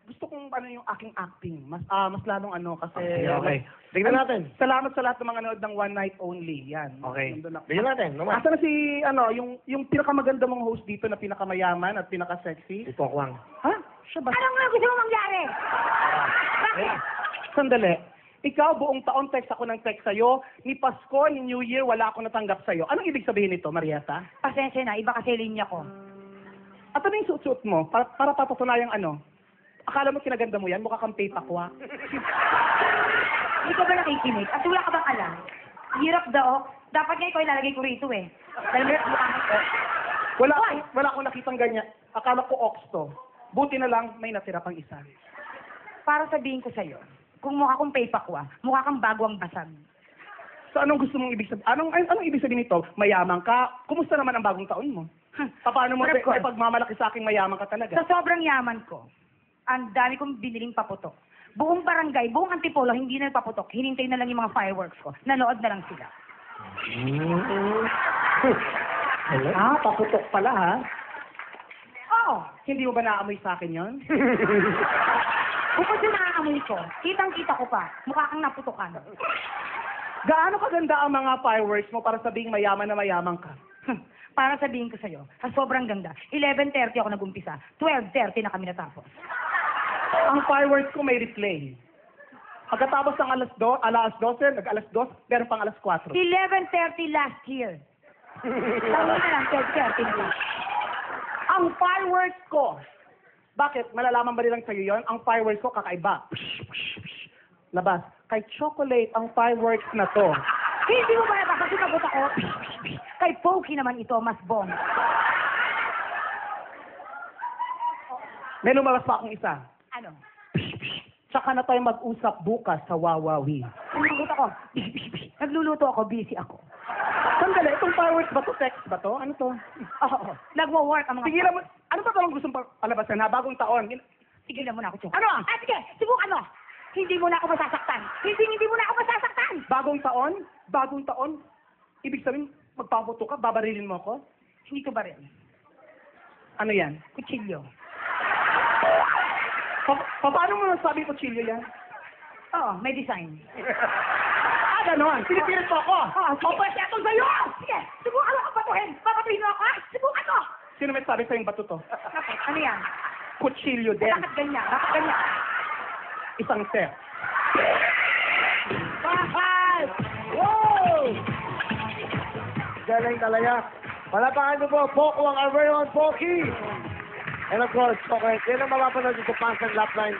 Gusto kong ano yung aking acting. Mas lalong ano kasi... Okay. Tignan natin. Salamat sa lahat ng mga nanood ng One Night Only. Yan. Okay. Nandun ako. Tignan natin. Naman. Asa na si, yung pinakamaganda mong host dito na pinakamayaman at pinaka-sexy? Ito ako ang. Ha? Siya ba? Ano nga gusto mo mangyari? Bakit? Sandali. Ikaw, buong taon text ako ng text sa'yo. Ni Pasko, ni New Year, wala akong natanggap sa'yo. Anong ibig sabihin nito, Marieta? Pasensya na, iba kasi linya ko. At ano yung suot mo? Para papatunayang ano? Akala mo kinaganda mo yan? Mukha kang paypakwa. Hindi ka ba nakikinig? At wala ka bang alam? Hirap daw. Dapat nga ikaw ilalagay ko rito eh. Dahil meron mukha ko. Wala akong nakitang ganyan. Akala ko ox to. Buti na lang, may natira pang isa. Para sabihin ko sa'yo, kung mukha kong paypakwa, mukha kang bagwang basag. So anong gusto mong ibig sabihin? Anong ibig sabihin nito? Mayaman ka? Kumusta naman ang bagong taon mo? Paano mo Of course. pagmamalaki sa aking mayaman ka talaga? Sa sobrang yaman ko, ang dami kong biniling paputok. Buong barangay, buong antipolo, hindi na paputok. Hinintay na lang yung mga fireworks ko. Nanood na lang sila. Paputok pala ha? Oo. Hindi mo ba naamoy sa akin yon? Bukod sa nakaamoy ko, kitang-kita ko pa, mukha kang naputokan. Gaano kaganda ang mga fireworks mo para sabing mayaman na mayaman ka? Para sabihin ko sa'yo, sobrang ganda. 11:30 ako nag-umpisa. 12:30 na kami natapos. Ang fireworks ko may replay. Pagkatapos ng alas 12, nag-alas 2, meron pang alas 4. 11:30 last year. Tama na lang, 12:30 na. Ang fireworks ko, bakit? Malalaman ba nilang sa'yo yon? Ang fireworks ko kakaiba. Labas. Kay chocolate ang fireworks na to. Hindi mo ba nabasa? Sinagot ako. Kay Pokey naman ito, mas bomb. May lumabas pa akong isa. Ano? Tsaka na tayo mag-usap bukas sa Wawawi. Sinagot ako. Nagluluto ako, busy ako. Sandali, itong fireworks ba to? Text ba to? Ano to? Oo. Nagwo-work ang mga... Tigilan mo. Ano ba talagang gustong palabasan ha? Bagong taon. Tigilan mo na ako, Chong. Ano? Sige, subukan mo. Hindi mo na ako masasaktan. Hindi mo na ako masasaktan. Bagong taon? Bagong taon? Ibig sabihin, magpaputo ka, babarilin mo ako? Hindi ko ba rin? Ano yan? Kutsilyo. Paano mo nasabi kutsilyo yan? Oo, may design. Ganon. Pinipilit mo ako. Sige. Pwede ito sa'yo! Sige, subukan mo ako patuhin. Papatuhin mo ako, ha? Subukan mo. Sino may sabi sa'yong bato to? Bakit? Ano yan? Kutsilyo din. Bakit ganyan? Bakit ganyan? Isang set. Bakal! Wow! Galing talaga. Palapakan niyo po, Poco ang our very own Poki. And of course, okay, yan ang mapapanood sa Pansang Lapline.